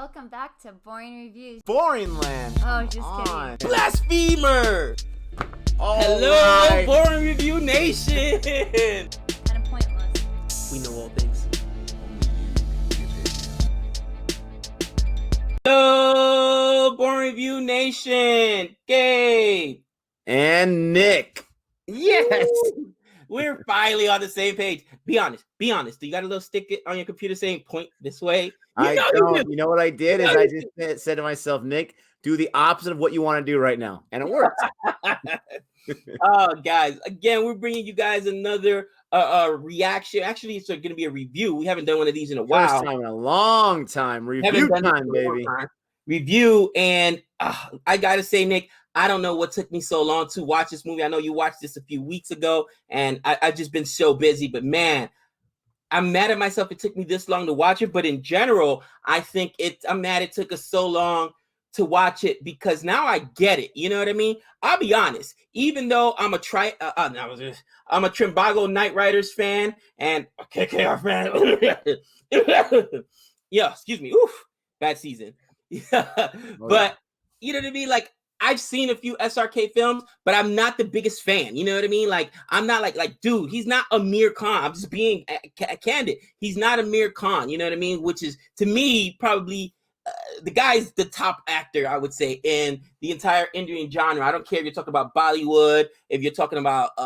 Welcome back to Boring Reviews. Boring Land. Oh, just kidding. Blasphemer! All Hello, right. Boring Review Nation! Kind of pointless. We know all things. Hello, Boring Review Nation! Gabe! And Nick. Yes. Woo! We're finally on the same page. Be honest. Do you got a little stick on your computer saying point this way? I don't. You know what I did is Yeah, I just said to myself, Nick, do the opposite of what you want to do right now. And it worked. Oh, guys, again, we're bringing you guys another reaction. Actually, it's going to be a review. We haven't done one of these in a while. First time in a long time. Review time, baby. Review. And I got to say, Nick, I don't know what took me so long to watch this movie. I know you watched this a few weeks ago, and I've just been so busy. But, man, I'm mad at myself it took me this long to watch it. But in general, I'm mad it took us so long to watch it because now I get it. You know what I mean? I'll be honest. Even though I'm a Trimbago Knight Riders fan and a KKR fan. Yeah, excuse me. Oof, bad season. Yeah. But you know what I mean? Like, I've seen a few SRK films, but I'm not the biggest fan. You know what I mean? Like, I'm not like, dude, he's not Amir Khan. I'm just being candid. He's not Amir Khan. You know what I mean? Which is, to me, probably the guy's the top actor, I would say, in the entire Indian genre. I don't care if you're talking about Bollywood, if you're talking about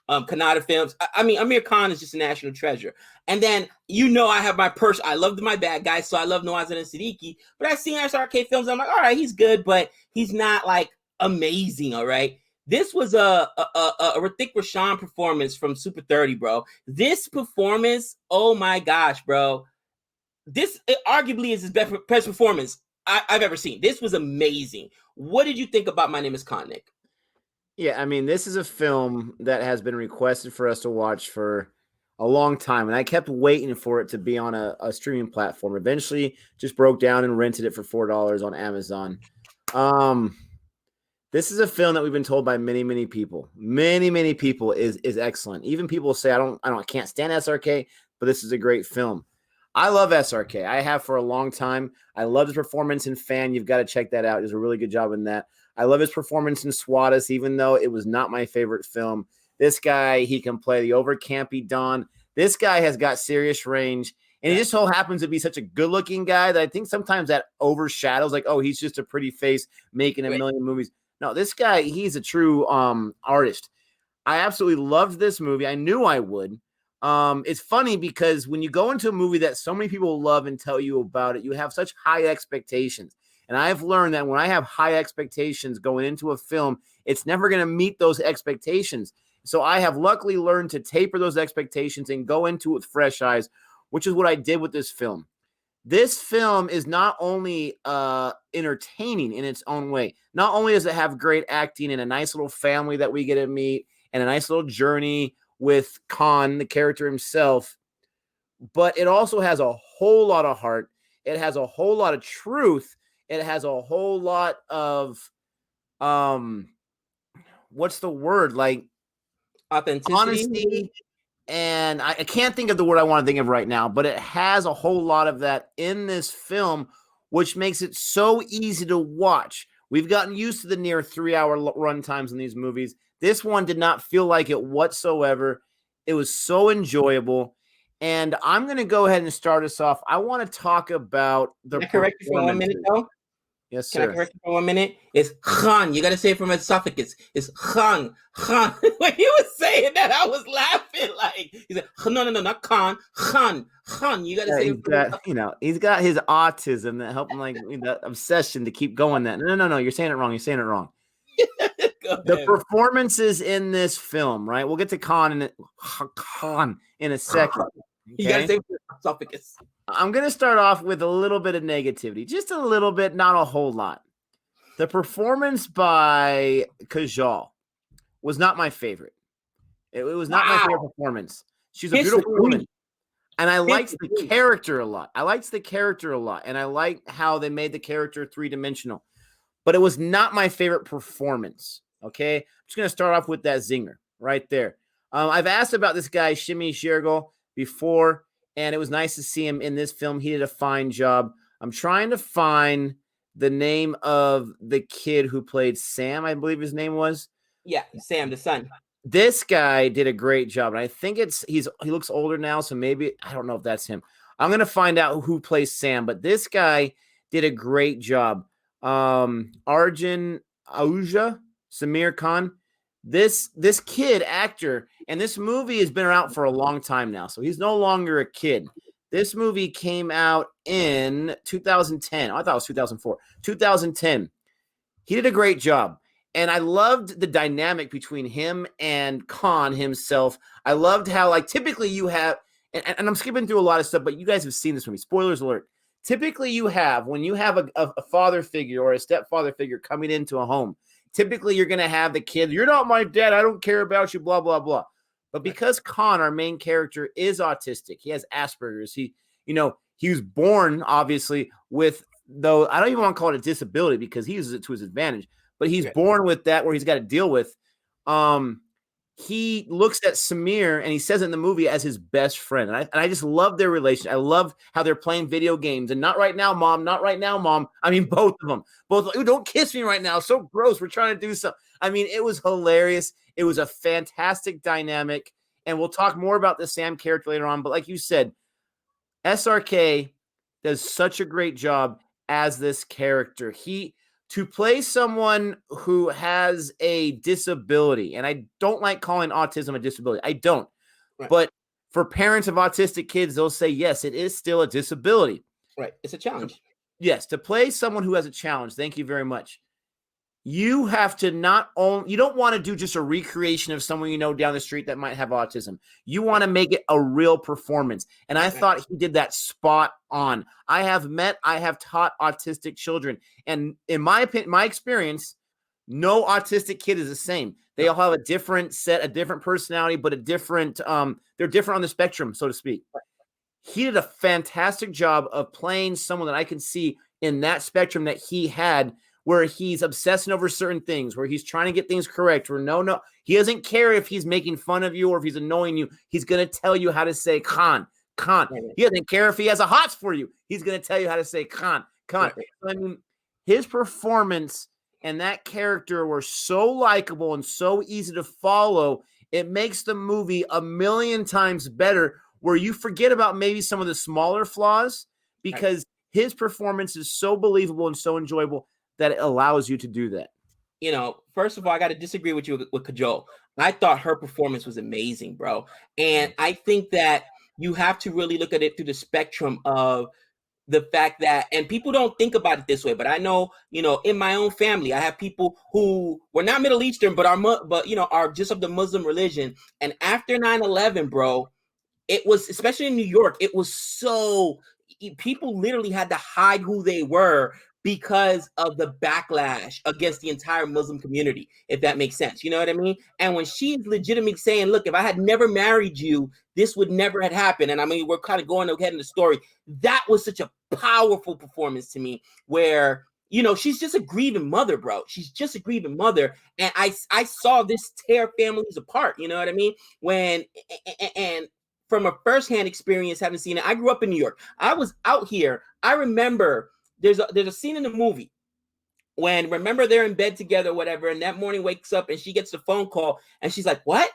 Kannada films. I mean, Amir Khan is just a national treasure. And then, I have I loved my bad guys, so I love Nawazuddin Siddiqui. But I've seen SRK films, I'm like, all right, he's good, but he's not like amazing. All right. This was a Hrithik Roshan performance from Super 30, bro. This performance, oh my gosh, bro. It arguably is his best performance I've ever seen. This was amazing. What did you think about My Name is Khan, Nick? Yeah, I mean, this is a film that has been requested for us to watch for a long time, and I kept waiting for it to be on a streaming platform. Eventually, just broke down and rented it for $4 on Amazon. This is a film that we've been told by many, many people. Many people is excellent. Even people say I can't stand SRK, but this is a great film. I love SRK. I have for a long time. I love his performance in Fan. You've got to check that out. He does a really good job in that. I love his performance in Swadas, even though it was not my favorite film. This guy, he can play the over-campy Don. This guy has got serious range, and he just so happens to be such a good-looking guy that I think sometimes that overshadows, like, oh, he's just a pretty face making a million movies. No, this guy, he's a true artist. I absolutely loved this movie. I knew I would. It's funny because when you go into a movie that so many people love and tell you about it, you have such high expectations. And I've learned that when I have high expectations going into a film, it's never going to meet those expectations. So I have luckily learned to taper those expectations and go into it with fresh eyes, which is what I did with this film. This film is not only entertaining in its own way. Not only does it have great acting and a nice little family that we get to meet and a nice little journey with Khan, the character himself, but it also has a whole lot of heart. It has a whole lot of truth. It has a whole lot of, what's the word? Like Authenticity. Honesty. And I can't think of the word I want to think of right now, but it has a whole lot of that in this film, which makes it so easy to watch. We've gotten used to the near 3-hour run times in these movies. This one did not feel like it whatsoever. It was so enjoyable. And I'm going to go ahead and start us off. I want to talk about the Can I correct you for 1 minute, though? Yes, sir. Can I correct you for 1 minute? It's Khan. You got to say it from esophagus. It's Khan. When he was saying that, I was laughing. Like, he said, no, not Khan. Khan. You got to say it from he's got his autism that helped him, like, that obsession to keep going that. No. You're saying it wrong. The performances in this film, right? We'll get to Khan in a second. Okay? You got to say it from esophagus. I'm going to start off with a little bit of negativity, just a little bit, not a whole lot. The performance by Kajol was not my favorite. It was not my favorite performance. She's a beautiful woman. And I liked the character a lot. And I like how they made the character three-dimensional. But it was not my favorite performance, okay? I'm just going to start off with that zinger right there. I've asked about this guy, Shimi Shergill, before, and it was nice to see him in this film. He did a fine job. I'm trying to find the name of the kid who played Sam, I believe his name was. Yeah, Sam, the son. This guy did a great job. And I think he looks older now, so maybe I don't know if that's him. I'm going to find out who plays Sam, but this guy did a great job. Arjun Ahuja, Samir Khan. This kid actor, and this movie has been out for a long time now, so he's no longer a kid. This movie came out in 2010. I thought it was 2004. 2010. He did a great job. And I loved the dynamic between him and Khan himself. I loved how, like, typically you have, and I'm skipping through a lot of stuff, but you guys have seen this movie. Spoilers alert. Typically when you have a father figure or a stepfather figure coming into a home, typically you're going to have the kid, you're not my dad, I don't care about you, blah, blah, blah. But because Khan, our main character, is autistic, he has Asperger's. He was born, obviously, with, though I don't even want to call it a disability because he uses it to his advantage, but he's born with that where he's got to deal with. He looks at Samir, and he says it in the movie, as his best friend. And I just love their relationship. I love how they're playing video games. And not right now, mom. Not right now, mom. I mean, both of them. Both. Ooh, don't kiss me right now. So gross. We're trying to do something. I mean, it was hilarious. It was a fantastic dynamic. And we'll talk more about the Sam character later on. But like you said, SRK does such a great job as this character. To play someone who has a disability, and I don't like calling autism a disability. I don't. Right. But for parents of autistic kids, they'll say, yes, it is still a disability. Right. It's a challenge. Yes. To play someone who has a challenge, thank you very much. You have to you don't want to do just a recreation of someone you know down the street that might have autism. You want to make it a real performance. And I thought he did that spot on. I have taught autistic children. And in my opinion, my experience, no autistic kid is the same. They all have a different personality, but they're different on the spectrum, so to speak. He did a fantastic job of playing someone that I can see in that spectrum that he had, where he's obsessing over certain things, where he's trying to get things correct, where he doesn't care if he's making fun of you or if he's annoying you. He's going to tell you how to say Khan. He doesn't care if he has a hots for you. He's going to tell you how to say Khan. I mean, his performance and that character were so likable and so easy to follow. It makes the movie a million times better, where you forget about maybe some of the smaller flaws because his performance is so believable and so enjoyable that it allows you to do that. First of all, I got to disagree with you with Kajol. I thought her performance was amazing, bro. And I think that you have to really look at it through the spectrum of the fact that, and people don't think about it this way, but I know, in my own family, I have people who were not Middle Eastern, but are just of the Muslim religion. And after 9/11, bro, it was, especially in New York, it was so, people literally had to hide who they were because of the backlash against the entire Muslim community, if that makes sense. You know what I mean? And when she's legitimately saying, look, if I had never married you, this would never have happened. And I mean, we're kind of going ahead in the story. That was such a powerful performance to me, where, she's just a grieving mother, bro. She's just a grieving mother. And I saw this tear families apart. You know what I mean? And from a firsthand experience, having seen it, I grew up in New York. I was out here. I remember there's a scene in the movie when, remember, they're in bed together, whatever, and that morning wakes up and she gets the phone call and she's like, what?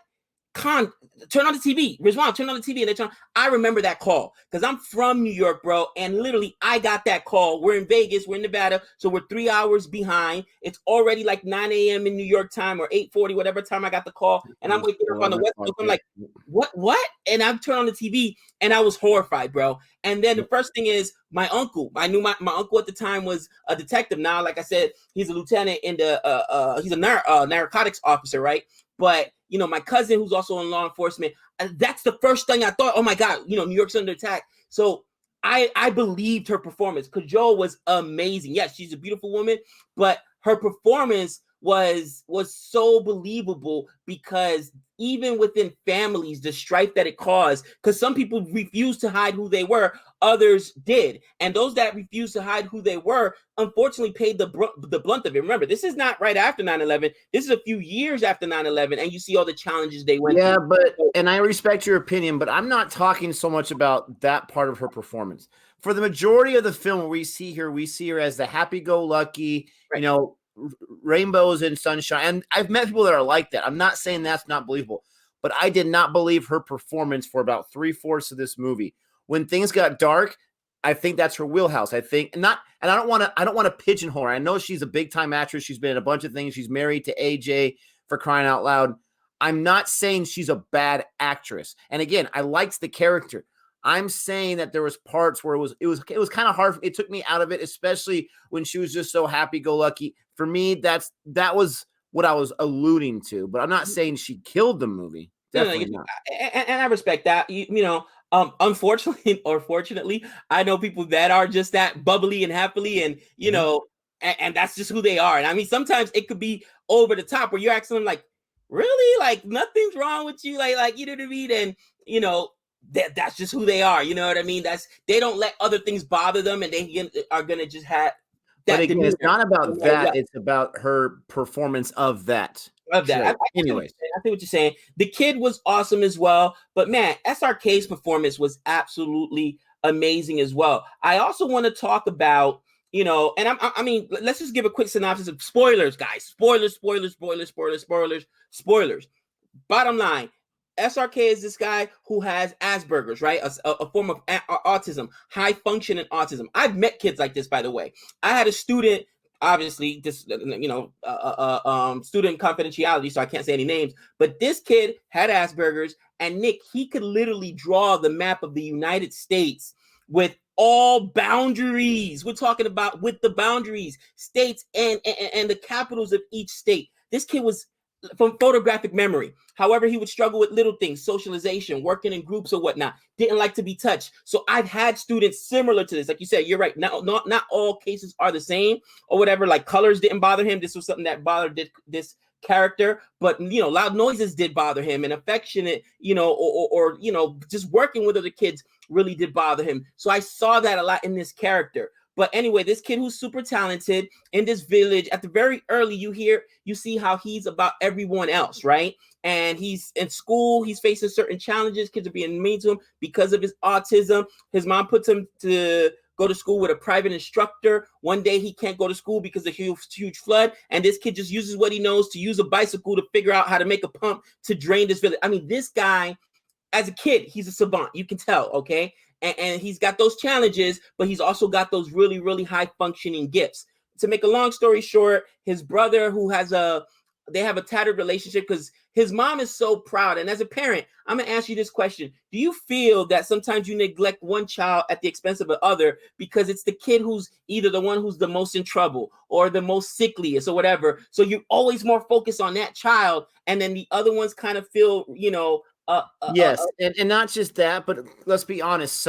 Khan, turn on the TV. Rizwan, turn on the TV. And I remember that call because I'm from New York, bro. And literally, I got that call. We're in Vegas. We're in Nevada. So we're 3 hours behind. It's already like 9 a.m. in New York time, or 8:40, whatever time I got the call. And I'm waking up on the West Coast. I'm like, what? And I turn on the TV and I was horrified, bro. And then the first thing is my uncle. I knew my uncle at the time was a detective. Now, like I said, he's a lieutenant in he's a narcotics officer, right? But, my cousin, who's also in law enforcement, that's the first thing I thought, oh my God, New York's under attack. So I believed her performance. Kajol was amazing. Yes, she's a beautiful woman, but her performance was so believable, because even within families, the strife that it caused, because some people refused to hide who they were, others did. And those that refused to hide who they were, unfortunately, paid the blunt of it. Remember, this is not right after 9/11. This is a few years after 9/11, and you see all the challenges they went through. And I respect your opinion, but I'm not talking so much about that part of her performance. for the majority of the film where we see her as the happy-go-lucky, Right. you know, rainbows and sunshine. And I've met people that are like that. I'm not saying that's not believable, but I did not believe her performance for about 3/4 of this movie. When things got dark, I think that's her wheelhouse. I think not, and I don't want to pigeonhole her. I know she's a big time actress. She's been in a bunch of things. She's married to AJ, for crying out loud. I'm not saying she's a bad actress. And again, I liked the character. I'm saying that there was parts where it was kind of hard. It took me out of it, especially when she was just so happy-go-lucky. For me, that was what I was alluding to. But I'm not saying she killed the movie. Definitely not. And I respect that. Unfortunately or fortunately, I know people that are just that bubbly and happily, and and that's just who they are. And I mean, sometimes it could be over the top where you're asking them like, really, like nothing's wrong with you, like you know what I mean, and that's just who they are. You know what I mean? They don't let other things bother them, and they are gonna just have that. But again, it's not about that. It's about her performance of that. Anyways, I think what you're saying. The kid was awesome as well, but man, SRK's performance was absolutely amazing as well. I also want to talk about, and I mean, let's just give a quick synopsis of spoilers, guys. Spoilers. Bottom line, SRK is this guy who has Asperger's, right? A form of autism, high functioning autism. I've met kids like this, by the way. I had a student, obviously, this, student confidentiality, so I can't say any names, but this kid had Asperger's, and Nick, he could literally draw the map of the United States with all boundaries. We're talking about with the boundaries, states and the capitals of each state. This kid was from photographic memory. However, he would struggle with little things, socialization, working in groups or whatnot, didn't like to be touched. So I've had students similar to this. Like you said, you're right. Not all cases are the same or whatever. Like colors didn't bother him. This was something that bothered this character, but loud noises did bother him, and affectionate, or just working with other kids really did bother him. So I saw that a lot in this character. But anyway, this kid who's super talented in this village, at the very early, you see how he's about everyone else, right? And he's in school, he's facing certain challenges. Kids are being mean to him because of his autism. His mom puts him to go to school with a private instructor. One day he can't go to school because of a huge flood. And this kid just uses what he knows to use a bicycle to figure out how to make a pump to drain this village. I mean, this guy, as a kid, he's a savant. You can tell, okay? And he's got those challenges, but he's also got those really, really high functioning gifts. To make a long story short, his brother, they have a tattered relationship because his mom is so proud. And as a parent, I'm going to ask you this question. Do you feel that sometimes you neglect one child at the expense of the other because it's the kid who's either the one who's the most in trouble or the most sickliest or whatever? So you're always more focused on that child, and then the other ones kind of feel, yes, and not just that, but let's be honest.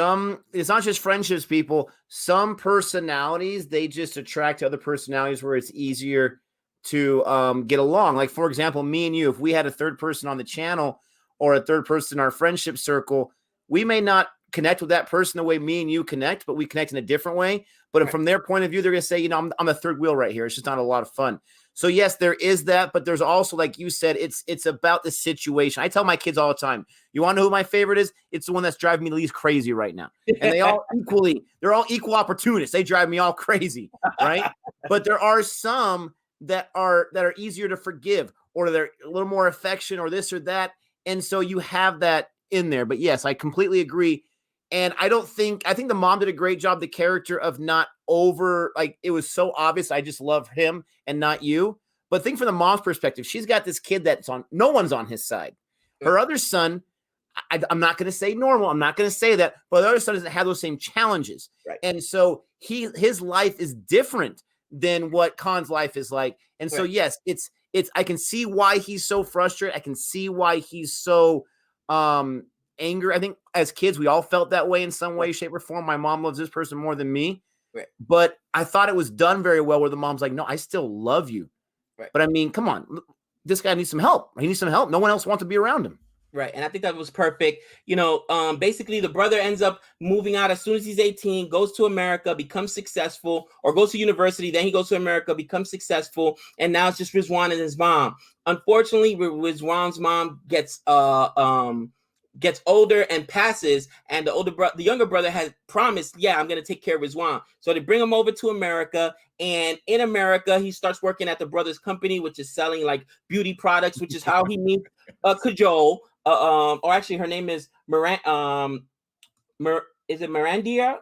It's not just friendships, people. Some personalities, they just attract other personalities where it's easier to get along. Like, for example, me and you, if we had a third person on the channel or a third person in our friendship circle, we may not connect with that person the way me and you connect, but we connect in a different way. But from their point of view, they're going to say, I'm a third wheel right here. It's just not a lot of fun. So yes, there is that, but there's also, like you said, it's about the situation. I tell my kids all the time, you want to know who my favorite is? It's the one that's driving me the least crazy right now. And they're all equal opportunists. They drive me all crazy, right? But there are some that are easier to forgive, or they're a little more affection or this or that. And so you have that in there. But yes, I completely agree. And I think the mom did a great job, the character of not over, like, it was so obvious. I just love him and not you. But think from the mom's perspective, she's got this kid no one's on his side. Her other son, I'm not going to say normal. I'm not going to say that, but the other son doesn't have those same challenges. Right. And so his life is different than what Khan's life is like. And so, yes, it's, I can see why he's so frustrated. I can see why he's so, anger. I think as kids, we all felt that way in some way, shape, or form. My mom loves this person more than me. Right. But I thought it was done very well where the mom's like, no, I still love you. Right. But I mean, come on, this guy needs some help. He needs some help. No one else wants to be around him. Right. And I think that was perfect. Basically the brother ends up moving out as soon as he's 18, goes to America, becomes successful, or goes to university. Then he goes to America, becomes successful. And now it's just Rizwan and his mom. Unfortunately, Rizwan's mom gets gets older and passes, and the younger brother has promised, yeah, I'm gonna take care of his mom. So they bring him over to America, and in America, he starts working at the brother's company, which is selling like beauty products, which is how he meets Kajol. Or actually, her name is is it Mirandia?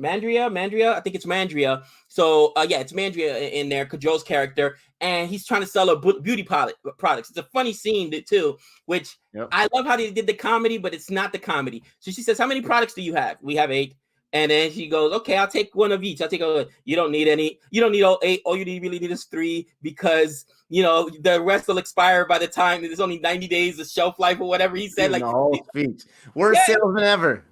Mandria, I think it's Mandria. So yeah, it's Mandria in there, Kajol's character, and he's trying to sell her beauty products. It's a funny scene too, which I love how they did the comedy, but it's not the comedy. So she says, "How many products do you have?" "We have 8." And then she goes, "Okay, I'll take one of each. I'll take you don't need any. You don't need all 8. All you really need is 3 because the rest will expire by the time there's only 90 days of shelf life or whatever he said." Like, worst salesman ever.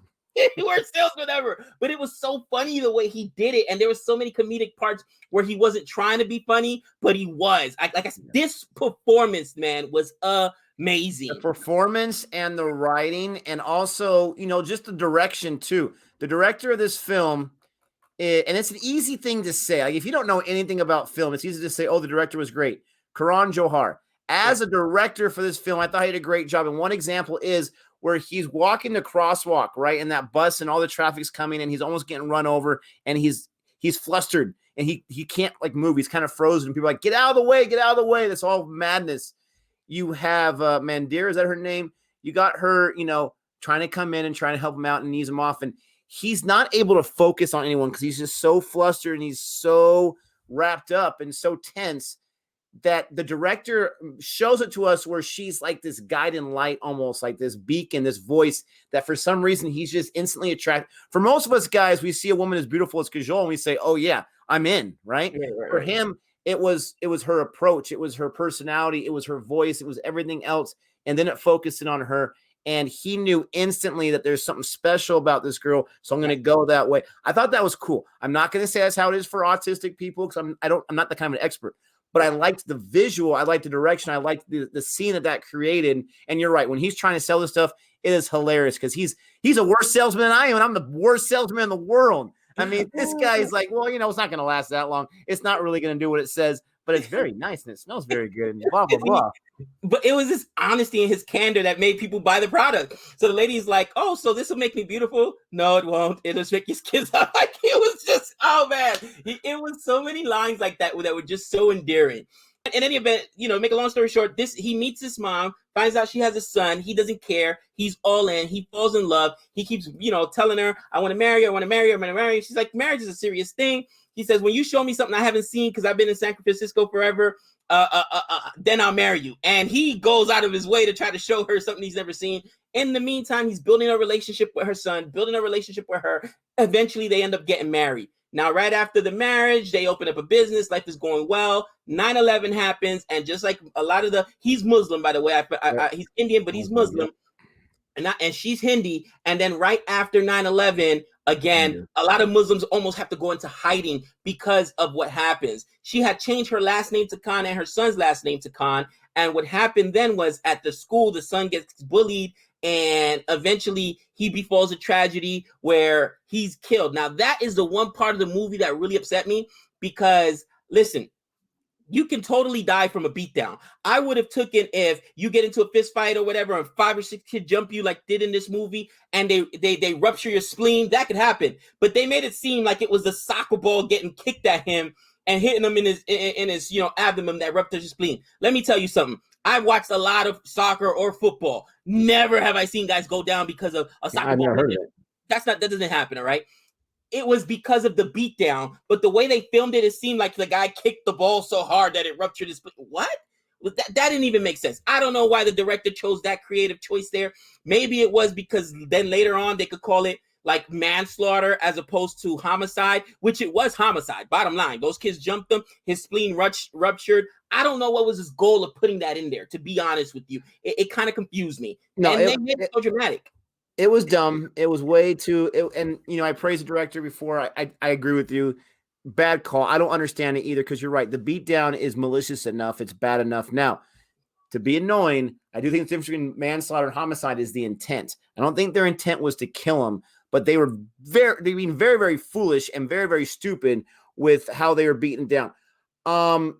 Worst salesman ever. But it was so funny the way he did it, and there was so many comedic parts where he wasn't trying to be funny, but he was. Like I said, this performance, man, was amazing. The performance and the writing, and also just the direction too. The director of this film, and it's an easy thing to say. Like if you don't know anything about film, it's easy to say, "Oh, the director was great." Karan Johar, as a director for this film, I thought he did a great job. And one example is where he's walking the crosswalk, right, in that bus, and all the traffic's coming, and he's almost getting run over, and he's flustered, and he can't like move. He's kind of frozen. And people are like, "Get out of the way! Get out of the way!" That's all madness. You have Mandira, is that her name? You got her, trying to come in and trying to help him out and ease him off, and he's not able to focus on anyone because he's just so flustered and he's so wrapped up and so tense that the director shows it to us where she's like this guiding light, almost like this beacon, this voice that for some reason he's just instantly attracted. For most of us guys, we see a woman as beautiful as Kajol and we say, "Oh yeah, I'm in," right? For him, it was her approach, it was her personality, it was her voice, it was everything else, and then it focused in on her. And he knew instantly that there's something special about this girl, so I'm going to go that way. I thought that was cool. I'm not going to say that's how it is for autistic people because I'm not the kind of an expert. But I liked the visual. I liked the direction. I liked the scene that created. And you're right. When he's trying to sell this stuff, it is hilarious because he's a worse salesman than I am, and I'm the worst salesman in the world. I mean, this guy is like, well, it's not going to last that long. It's not really going to do what it says, but it's very nice and it smells very good and blah, blah, blah. But it was his honesty and his candor that made people buy the product. So the lady's like, "Oh, so this will make me beautiful?" "No, it won't. It'll make your skin out." Like, it was just, oh man, it was so many lines like that were just so endearing. In any event, make a long story short, he meets his mom, finds out she has a son. He doesn't care. He's all in. He falls in love. He keeps, telling her, "I want to marry her. I want to marry her. I want to marry her." She's like, "Marriage is a serious thing." He says, "When you show me something I haven't seen, because I've been in San Francisco forever, then I'll marry you." And he goes out of his way to try to show her something he's never seen. In the meantime, he's building a relationship with her son, building a relationship with her. Eventually, they end up getting married. Now, right after the marriage, they open up a business. Life is going well. 9/11 happens. And just like a lot of he's Muslim, by the way. He's Indian, but he's Muslim. And she's Hindi. And then right after 9/11, again, a lot of Muslims almost have to go into hiding because of what happens. She had changed her last name to Khan and her son's last name to Khan. And what happened then was at the school, the son gets bullied, and eventually he befalls a tragedy where he's killed. Now, that is the one part of the movie that really upset me because, listen, you can totally die from a beatdown. I would have taken if you get into a fist fight or whatever and 5 or 6 kids jump you like did in this movie and they rupture your spleen. That could happen. But they made it seem like it was a soccer ball getting kicked at him and hitting him in his abdomen that ruptured his spleen. Let me tell you something. I've watched a lot of soccer or football. Never have I seen guys go down because of a soccer ball. That doesn't happen, all right? It was because of the beatdown, but the way they filmed it, it seemed like the guy kicked the ball so hard that it ruptured his spleen. What? That didn't even make sense. I don't know why the director chose that creative choice there. Maybe it was because then later on they could call it like manslaughter as opposed to homicide, which it was homicide. Bottom line, those kids jumped him, his spleen ruptured. I don't know what was his goal of putting that in there, to be honest with you. It kind of confused me. No, and they made it so dramatic. It was dumb. It was way too, and I praised the director before. I agree with you. Bad call. I don't understand it either because you're right. The beatdown is malicious enough. It's bad enough. Now, to be annoying, I do think the difference between manslaughter and homicide is the intent. I don't think their intent was to kill him, but they were being very, very foolish and very, very stupid with how they were beaten down. We're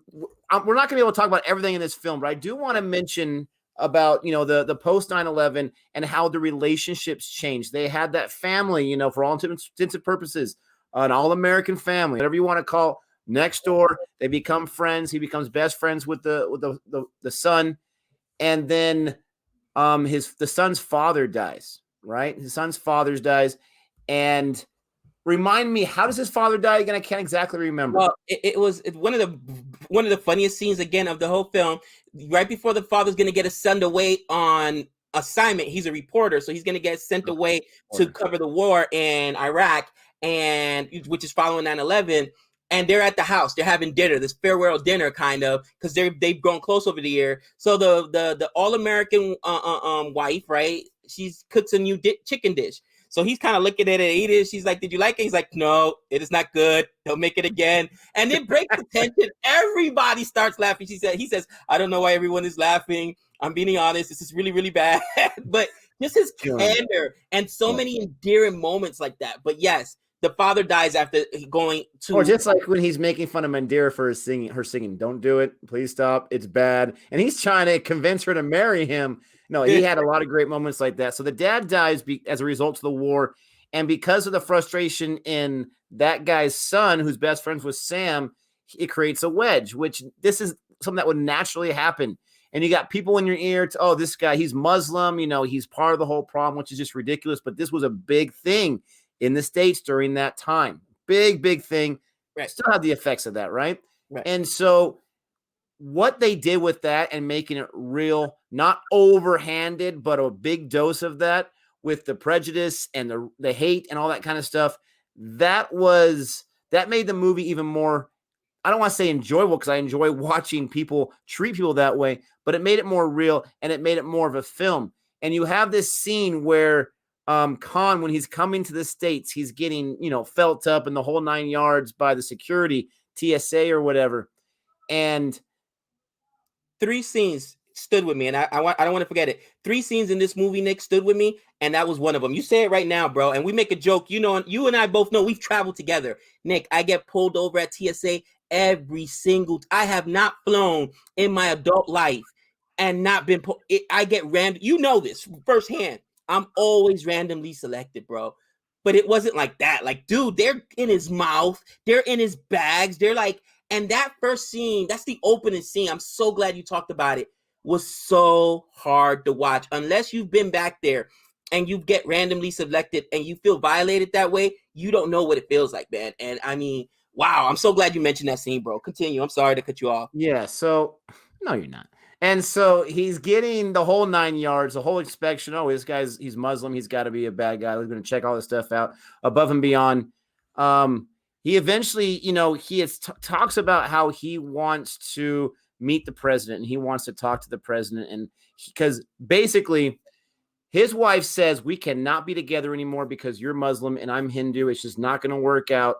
not going to be able to talk about everything in this film, but I do want to mention about, the post 9/11 and how the relationships changed. They had that family, for all intents and purposes, an all-American family, whatever you want to call, next door. They become friends. He becomes best friends with the son, and then the son's father dies. Right, his son's father dies, and remind me, how does his father die again? I can't exactly remember. Well, it was one of the funniest scenes again of the whole film. Right before the father's going to get sent away on assignment, he's a reporter, so he's going to get sent away to cover the war in Iraq, and which is following 9/11. And they're at the house. They're having dinner, this farewell dinner, kind of, because they've grown close over the year. So the all-American wife, right? She cooks a new chicken dish. So he's kind of looking at it, eating it. She's like, "Did you like it?" He's like, "No, it is not good. He'll make it again." And it breaks the tension. Everybody starts laughing. He says, "I don't know why everyone is laughing. I'm being honest. This is really, really bad." But just his candor and so many endearing moments like that. But yes, the father dies after going to. Or just like when he's making fun of Mandira for her singing, "Don't do it. Please stop. It's bad." And he's trying to convince her to marry him. No, he had a lot of great moments like that. So the dad dies as a result of the war. And because of the frustration in that guy's son, who's best friends with Sam, it creates a wedge, which this is something that would naturally happen. And you got people in your ear, oh, this guy, he's Muslim, he's part of the whole problem, which is just ridiculous. But this was a big thing in the States during that time. Big, big thing. Right. Still have the effects of that, right? Right. And so what they did with that and making it real, not overhanded, but a big dose of that with the prejudice and the hate and all that kind of stuff, that made the movie even more, I don't want to say enjoyable, because I enjoy watching people treat people that way, but it made it more real and it made it more of a film. And you have this scene where Khan, when he's coming to the States, he's getting, felt up in the whole 9 yards by the security, TSA or whatever. And 3 scenes stood with me, and I don't want to forget it. 3 scenes in this movie, Nick, stood with me, and that was one of them. You say it right now, bro, and we make a joke. You and I both know we've traveled together. Nick, I get pulled over at TSA every single. I have not flown in my adult life and not been. I get random. You know this firsthand. I'm always randomly selected, bro. But it wasn't like that. Like, dude, they're in his mouth. They're in his bags. They're like. And that first scene, that's the opening scene. I'm so glad you talked about it. Was so hard to watch. Unless you've been back there and you get randomly selected and you feel violated that way, you don't know what it feels like, man. And I mean, wow, I'm so glad you mentioned that scene, bro. Continue. I'm sorry to cut you off. Yeah, so no, you're not. And so he's getting the whole 9 yards, the whole inspection. Oh, this guy's, he's Muslim. He's got to be a bad guy. We're going to check all this stuff out above and beyond. He eventually, he talks about how he wants to meet the president and he wants to talk to the president. And because basically his wife says, we cannot be together anymore because you're Muslim and I'm Hindu. It's just not going to work out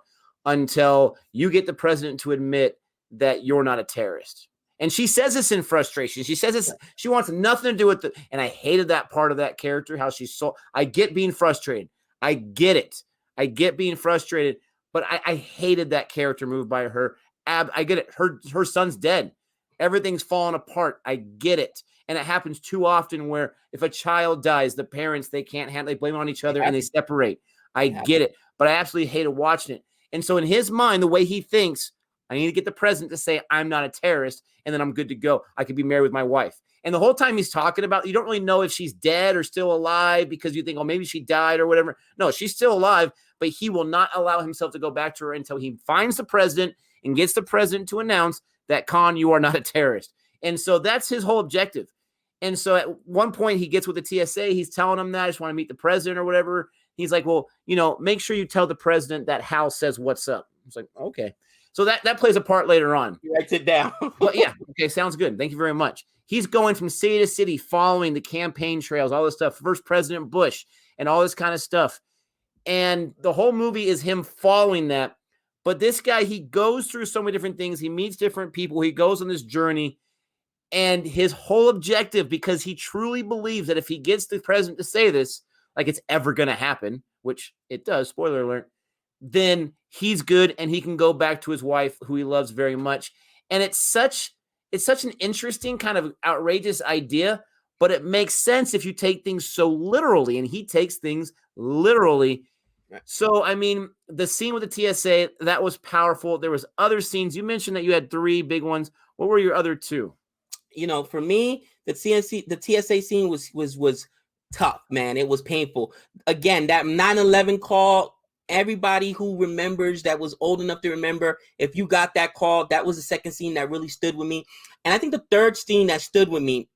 until you get the president to admit that you're not a terrorist. And she says this in frustration. She says this, she wants nothing to do with and I hated that part of that character, how she's I get being frustrated. I get it. I get being frustrated. But I hated that character move by her. I get it. Her son's dead. Everything's falling apart. I get it. And it happens too often where if a child dies, the parents, they can't handle, they blame it on each other and they separate. I get it. But I absolutely hated watching it. And so in his mind, the way he thinks, I need to get the president to say I'm not a terrorist and then I'm good to go. I could be married with my wife. And the whole time he's talking about, you don't really know if she's dead or still alive because you think, oh, maybe she died or whatever. No, she's still alive. But he will not allow himself to go back to her until he finds the president and gets the president to announce that, Khan, you are not a terrorist. And so that's his whole objective. And so at one point he gets with the TSA. He's telling him that I just want to meet the president or whatever. He's like, well, make sure you tell the president that Hal says what's up. It's like, okay. So that plays a part later on. He writes it down. But yeah, okay, sounds good. Thank you very much. He's going from city to city, following the campaign trails, all this stuff, first President Bush and all this kind of stuff. And the whole movie is him following that. But this guy, he goes through so many different things. He meets different people. He goes on this journey. And his whole objective, because he truly believes that if he gets the president to say this, like it's ever going to happen, which it does, spoiler alert, then he's good and he can go back to his wife, who he loves very much. And it's such an interesting kind of outrageous idea, but it makes sense if you take things so literally, and he takes things literally. Right. So, I mean, the scene with the TSA, that was powerful. There was other scenes. You mentioned that you had 3 big ones. What were your other 2? For me, the TSA scene was tough, man. It was painful. Again, that 9/11 call, everybody who remembers, that was old enough to remember, if you got that call, that was the second scene that really stood with me. And I think the third scene that stood with me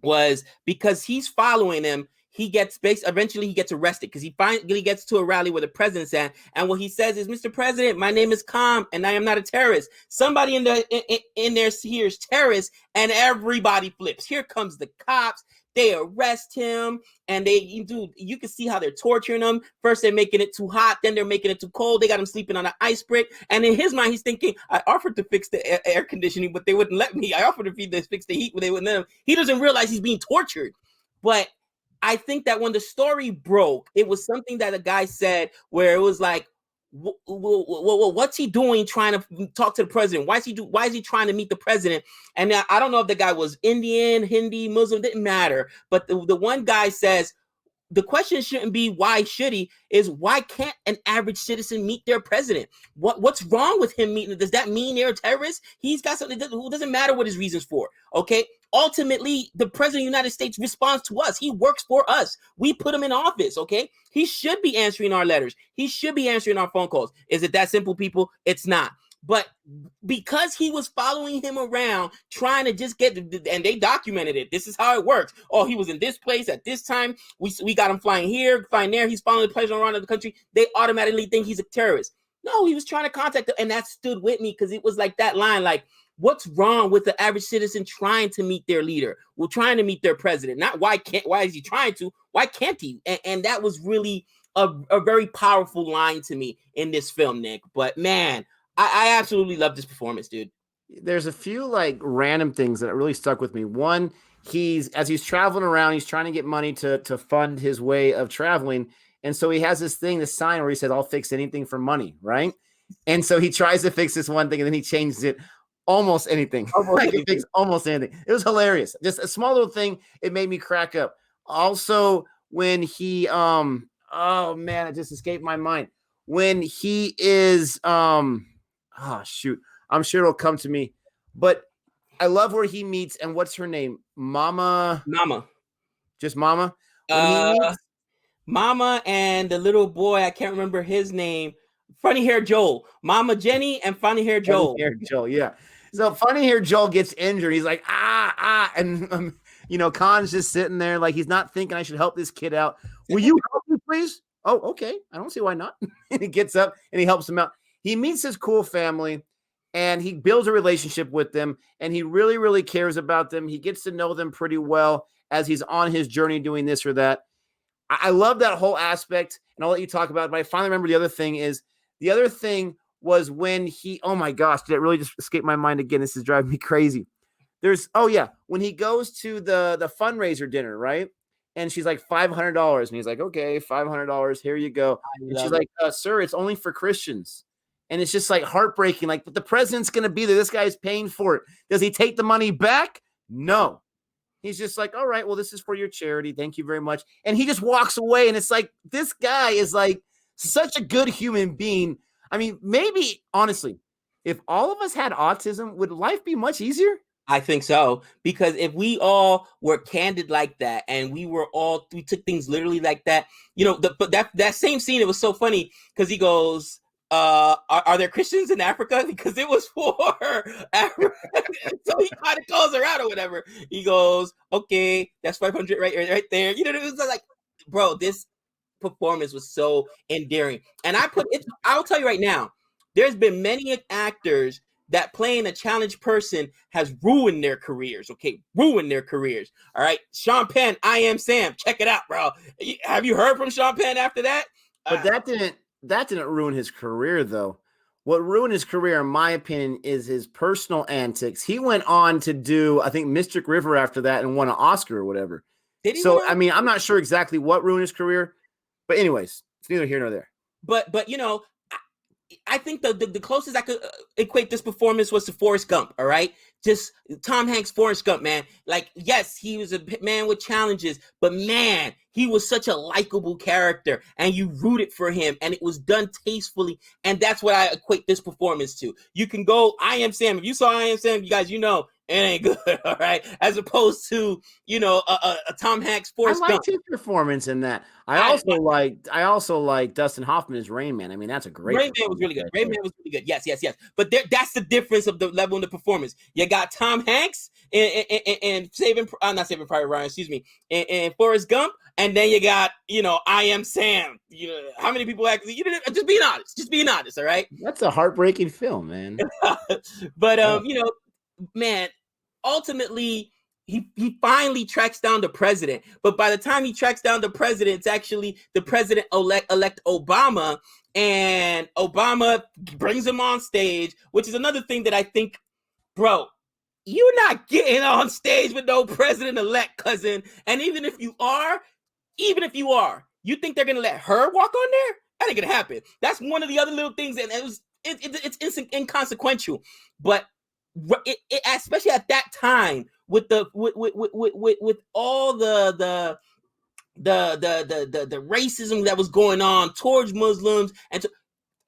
was because he's following him. Eventually he gets arrested because he finally gets to a rally where the president's at, and what he says is, "Mr. President, my name is Calm, and I am not a terrorist." Somebody in there hears terrorist, and everybody flips. Here comes the cops. They arrest him, and you can see how they're torturing him. First, they're making it too hot, then they're making it too cold. They got him sleeping on an ice brick, and in his mind, he's thinking, "I offered to fix the air conditioning, but they wouldn't let me. I offered to fix the heat, but they wouldn't let him." He doesn't realize he's being tortured. But I think that when the story broke, it was something that a guy said where it was like, what's he doing trying to talk to the president? Why is he trying to meet the president? And I don't know if the guy was Indian, Hindi, Muslim, didn't matter. But the one guy says, the question shouldn't be why should he, is why can't an average citizen meet their president? What's wrong with him meeting? Does that mean they're a terrorist? He's got something who doesn't matter what his reasons for. Okay. Ultimately, the president of the United States responds to us. He works for us. We put him in office. Okay. He should be answering our letters. He should be answering our phone calls. Is it that simple, people? It's not. But because he was following him around, trying to just and they documented it. This is how it works. Oh, he was in this place at this time. We got him flying here, flying there. He's following the president around the country. They automatically think he's a terrorist. No, he was trying to contact them. And that stood with me because it was like that line, like, what's wrong with the average citizen trying to meet their leader? Well, trying to meet their president. Not why is he trying to? Why can't he? And that was really a very powerful line to me in this film, Nick. But man, I absolutely love this performance, dude. There's a few like random things that really stuck with me. One, as he's traveling around, he's trying to get money to fund his way of traveling. And so he has this sign where he says, "I'll fix anything for money," right? And so he tries to fix this one thing and then he changes it. Almost anything. Almost anything. It was hilarious. Just a small little thing. It made me crack up. Also, when he oh man, it just escaped my mind. When he is oh shoot, I'm sure it'll come to me. But I love where he meets, and what's her name? Mama. Just Mama. Mama and the little boy, I can't remember his name. Funny hair Joel. Mama Jenny and funny hair Joel. Yeah. So funny hair Joel gets injured. He's like, and Khan's just sitting there like he's not thinking I should help this kid out. Will you help me, please? Oh, okay. I don't see why not. And he gets up and he helps him out. He meets his cool family and he builds a relationship with them, and he really, really cares about them. He gets to know them pretty well as he's on his journey doing this or that. I love that whole aspect, and I'll let you talk about it, but I finally remember the other thing was when oh my gosh, did it really just escape my mind again? This is driving me crazy. When he goes to the fundraiser dinner, right? And she's like $500, and he's like, okay, $500, here you go. And she's like, sir, it's only for Christians. And it's just like heartbreaking. Like, but the president's going to be there. This guy's paying for it. Does he take the money back? No. He's just like, all right, well, this is for your charity. Thank you very much. And he just walks away. And it's like, this guy is like such a good human being. I mean, maybe, honestly, if all of us had autism, would life be much easier? I think so, because if we all were candid like that and we took things literally like that, but that same scene, it was so funny because he goes, are there Christians in Africa? Because it was for Africa. So he kind of calls her out or whatever. He goes, okay, that's 500 right there. It was like, bro, this performance was so endearing. And I'll tell you right now, there's been many actors that playing a challenged person has ruined their careers. Okay, ruined their careers. All right, Sean Penn, I Am Sam. Check it out, bro. Have you heard from Sean Penn after that? But that didn't ruin his career, though. What ruined his career, in my opinion, is his personal antics. He went on to do, I think, Mystic River after that and won an Oscar or whatever. Did he? So, I mean, I'm not sure exactly what ruined his career. But anyways, it's neither here nor there. But I think the closest I could equate this performance was to Forrest Gump. All right, just Tom Hanks, Forrest Gump, man. Like, yes, he was a man with challenges, but man, he was such a likable character, and you rooted for him, and it was done tastefully, and that's what I equate this performance to. You can go, I Am Sam. If you saw I Am Sam, you guys, you know it ain't good, all right. As opposed to a Tom Hanks, Forrest Gump. I liked his performance in that. I also like Dustin Hoffman as Rain Man. I mean, that's a great. Rain Man was really good. Rain Man was really good. Yes. But that's the difference of the level in the performance. You got Tom Hanks and not Saving Private Ryan, excuse me, and Forrest Gump, and then you got I Am Sam. How many people actually? Just being honest. Just being honest. All right. That's a heartbreaking film, man. But man, ultimately, he finally tracks down the president. But by the time he tracks down the president, it's actually the president-elect Obama. And Obama brings him on stage, which is another thing that I think, bro, you're not getting on stage with no president-elect, cousin. And even if you are, you think they're going to let her walk on there? That ain't going to happen. That's one of the other little things. And it's inconsequential. But especially at that time, with all the racism that was going on towards Muslims, and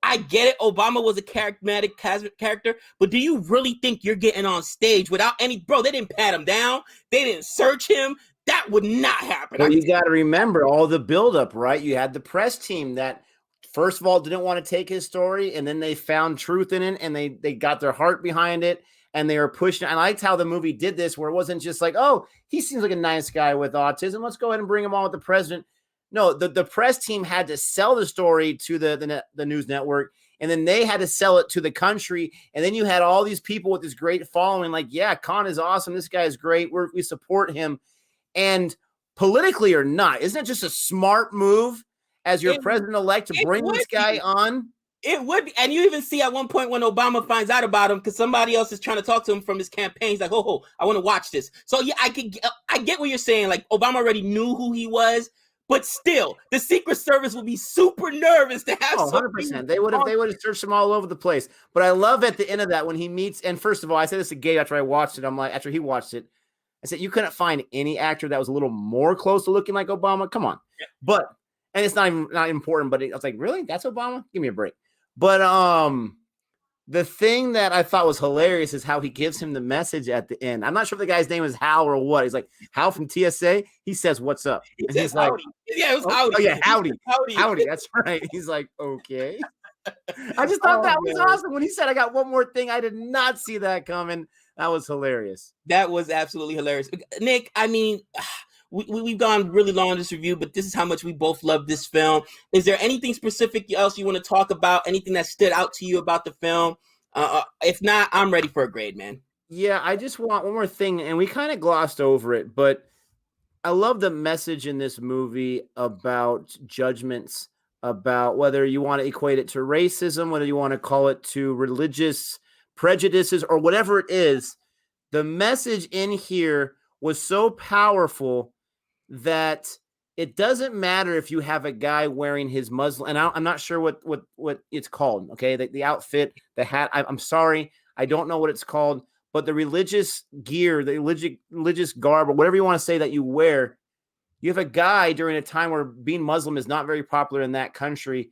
I get it. Obama was a charismatic character, but do you really think you're getting on stage without any? Bro, they didn't pat him down. They didn't search him. That would not happen. Well, you got to remember all the buildup, right? You had the press team that, first of all, didn't want to take his story, and then they found truth in it, and they got their heart behind it. And they were pushing. I liked how the movie did this, where it wasn't just like, oh, he seems like a nice guy with autism. Let's go ahead and bring him on with the president. No, the press team had to sell the story to the news network, and then they had to sell it to the country. And then you had all these people with this great following, like, yeah, Khan is awesome. This guy is great. We support him. And politically or not, isn't it just a smart move as your president-elect to bring this guy on? It would be. And you even see at one point when Obama finds out about him, because somebody else is trying to talk to him from his campaign. He's like, oh, I want to watch this. So yeah, I get what you're saying. Like, Obama already knew who he was, but still, the Secret Service would be super nervous to have 100%. They would have searched him all over the place. But I love at the end of that when he meets, and first of all, I said this to Gabe after I watched it. I'm like, after he watched it, I said, you couldn't find any actor that was a little more close to looking like Obama. Come on. Yeah. But, and it's not important, but I was like, really? That's Obama? Give me a break. But the thing that I thought was hilarious is how he gives him the message at the end. I'm not sure if the guy's name is Hal or what. He's like, Hal from TSA. He says, what's up? And he's like, yeah, it was howdy. Oh, yeah, howdy. That's right. He's like, okay. I just thought that was awesome. When he said, I got one more thing, I did not see that coming. That was hilarious. That was absolutely hilarious. Nick, I mean, we've gone really long on this review, but this is how much we both love this film. Is there anything specific else you want to talk about? Anything that stood out to you about the film? If not, I'm ready for a grade, man. Yeah, I just want one more thing, and we kind of glossed over it, but I love the message in this movie about judgments, about whether you want to equate it to racism, whether you want to call it to religious prejudices or whatever it is. The message in here was so powerful that it doesn't matter if you have a guy wearing his Muslim, and I'm not sure what it's called. Okay. The outfit, the hat. I'm sorry. I don't know what it's called, but the religious gear, the religious garb, or whatever you want to say that you wear, you have a guy during a time where being Muslim is not very popular in that country.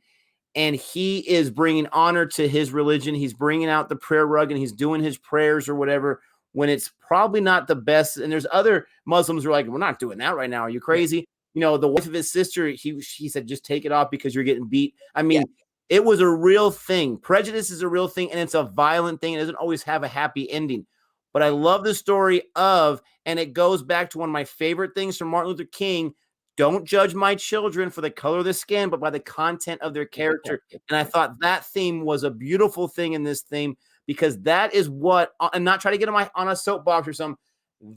And he is bringing honor to his religion. He's bringing out the prayer rug and he's doing his prayers or whatever, when it's probably not the best. And there's other Muslims who are like, we're not doing that right now. Are you crazy? You know, the wife of his sister, she said, just take it off because you're getting beat. I mean, It was a real thing. Prejudice is a real thing, and it's a violent thing. It doesn't always have a happy ending. But I love the story of, and it goes back to one of my favorite things from Martin Luther King, don't judge my children for the color of the skin, but by the content of their character. And I thought that theme was a beautiful thing in this theme, because that is what, and not try to get on a soapbox or something,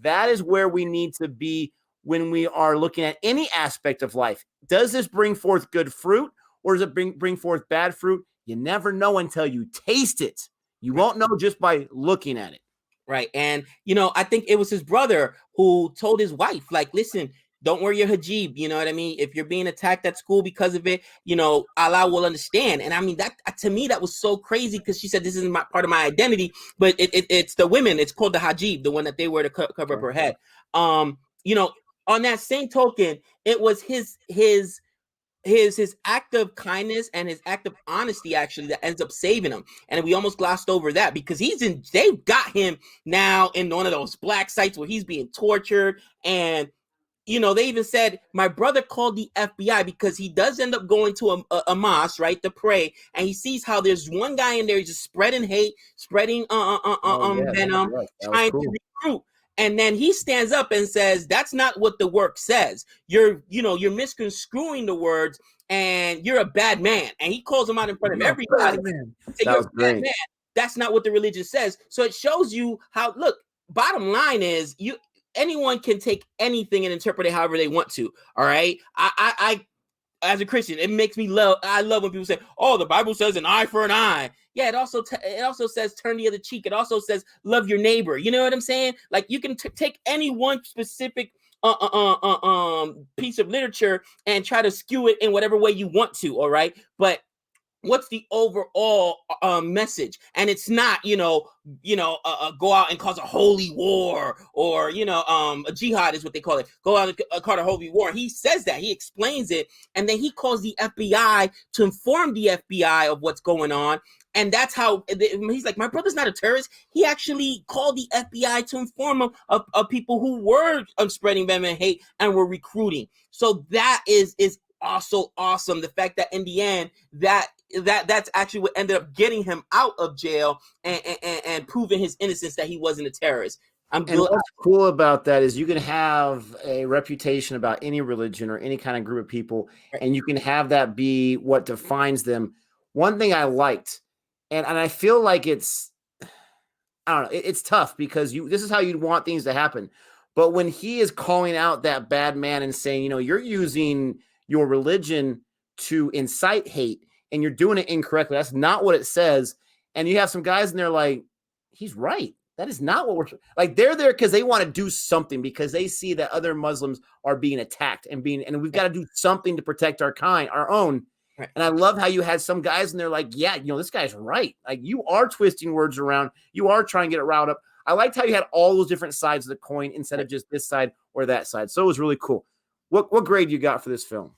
that is where we need to be when we are looking at any aspect of life. Does this bring forth good fruit, or does it bring forth bad fruit? You never know until you taste it. You won't know just by looking at it. Right. And, I think it was his brother who told his wife, like, listen, don't wear your hijab. You know what I mean? If you're being attacked at school because of it, you know, Allah will understand. And I mean, that to me, that was so crazy because she said, this isn't part of my identity, but it's the women. It's called the hijab, the one that they wear to cover up her head. You know, on that same token, it was his act of kindness and his act of honesty actually that ends up saving him. And we almost glossed over that because they've got him now in one of those black sites where he's being tortured. And you know, they even said my brother called the FBI because he does end up going to a mosque, right, to pray, and he sees how there's one guy in there just spreading hate, spreading venom, trying to recruit. And then he stands up and says, "That's not what the work says. You're misconstruing the words, and you're a bad man." And he calls him out in front of everybody. That was great. Man. That's not what the religion says. So it shows you how. Look, bottom line is anyone can take anything and interpret it however they want to. All right. I as a Christian, it makes me I love when people say, "Oh, the Bible says an eye for an eye." Yeah, it also says turn the other cheek. It also says love your neighbor. You know what I'm saying? Like you can take any one specific piece of literature and try to skew it in whatever way you want to. All right, but what's the overall message? And it's not, go out and cause a holy war or, a jihad is what they call it. Go out and cause a holy war. He says that. He explains it. And then he calls the FBI to inform the FBI of what's going on. And that's how he's like, my brother's not a terrorist. He actually called the FBI to inform him of people who were spreading venom and hate and were recruiting. So that is also awesome. The fact that in the end, that's actually what ended up getting him out of jail and proving his innocence, that he wasn't a terrorist. And what's cool about that is you can have a reputation about any religion or any kind of group of people, and you can have that be what defines them. One thing I liked, and I feel like it's tough because this is how you'd want things to happen. But when he is calling out that bad man and saying, you're using your religion to incite hate and you're doing it incorrectly. That's not what it says. And you have some guys in there like, he's right. That is not what we're like. They're there because they want to do something, because they see that other Muslims are being attacked and we've got to do something to protect our own. Right. And I love how you had some guys in there like, yeah, this guy's right. Like, you are twisting words around. You are trying to get it riled up. I liked how you had all those different sides of the coin instead of just this side or that side. So it was really cool. What grade you got for this film?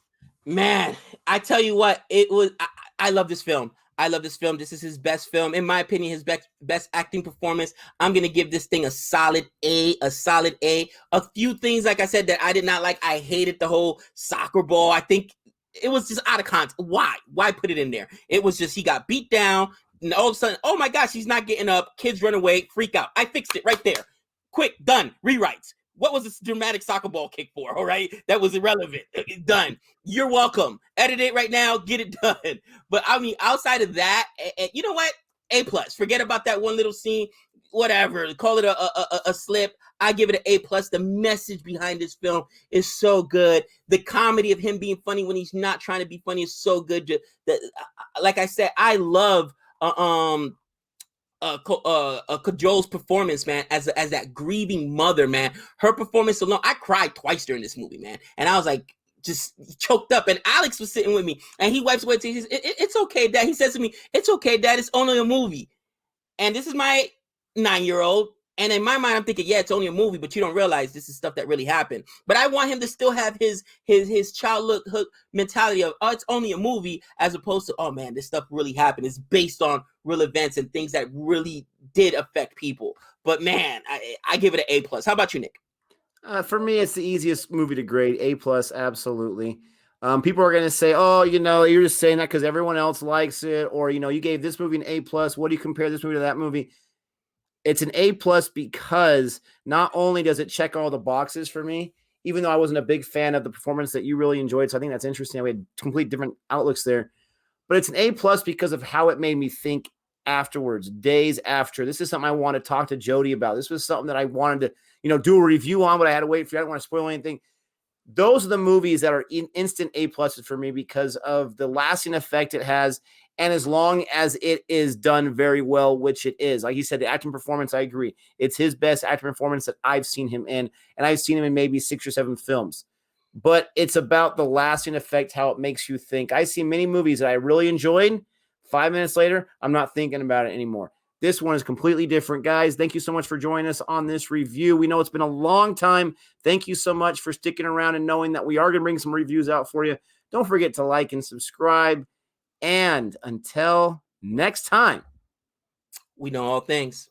Man, I tell you what, it was. I love this film. I love this film. This is his best film, in my opinion. His best acting performance. I'm gonna give this thing a solid A. A solid A. A few things, like I said, that I did not like. I hated the whole soccer ball. I think it was just out of context. Why put it in there? It was just he got beat down, and all of a sudden, oh my gosh, he's not getting up. Kids run away, freak out. I fixed it right there. Quick, done. Rewrites. What was this dramatic soccer ball kick for? All right. That was irrelevant. Done. You're welcome. Edit it right now. Get it done. But I mean, outside of that, you know what? A+. Forget about that one little scene. Whatever. Call it a slip. I give it an A+. The message behind this film is so good. The comedy of him being funny when he's not trying to be funny is so good. Like I said, I love Kajol's performance, man, as that grieving mother, man. Her performance alone, I cried twice during this movie, man, and I was like just choked up. And Alex was sitting with me, and he wipes away tears. It's okay, Dad. He says to me, "It's okay, Dad. It's only a movie." And this is my 9-year-old, and in my mind, I'm thinking, yeah, it's only a movie, but you don't realize this is stuff that really happened. But I want him to still have his childhood mentality of, oh, it's only a movie, as opposed to, oh man, this stuff really happened. It's based on real events and things that really did affect people. But man, I give it an A+. How about you, Nick? For me, it's the easiest movie to grade. A+, absolutely. People are going to say, oh, you're just saying that because everyone else likes it, or, you gave this movie an A+. What do you compare this movie to that movie? It's an A+ because not only does it check all the boxes for me, even though I wasn't a big fan of the performance that you really enjoyed. So I think that's interesting. We had complete different outlooks there, but it's an A+ because of how it made me think afterwards, days after. This is something I want to talk to Jody about. This was something that I wanted to, do a review on, but I had to wait for you. I don't want to spoil anything. Those are the movies that are instant A+ for me because of the lasting effect it has. And as long as it is done very well, which it is, like you said, the acting performance, I agree. It's his best acting performance that I've seen him in. And I've seen him in maybe 6 or 7 films. but it's about the lasting effect, how it makes you think. I see many movies that I really enjoyed. 5 minutes later, I'm not thinking about it anymore. This one is completely different, guys. Thank you so much for joining us on this review. We know it's been a long time. Thank you so much for sticking around and knowing that we are going to bring some reviews out for you. Don't forget to like and subscribe. And until next time, We know all things.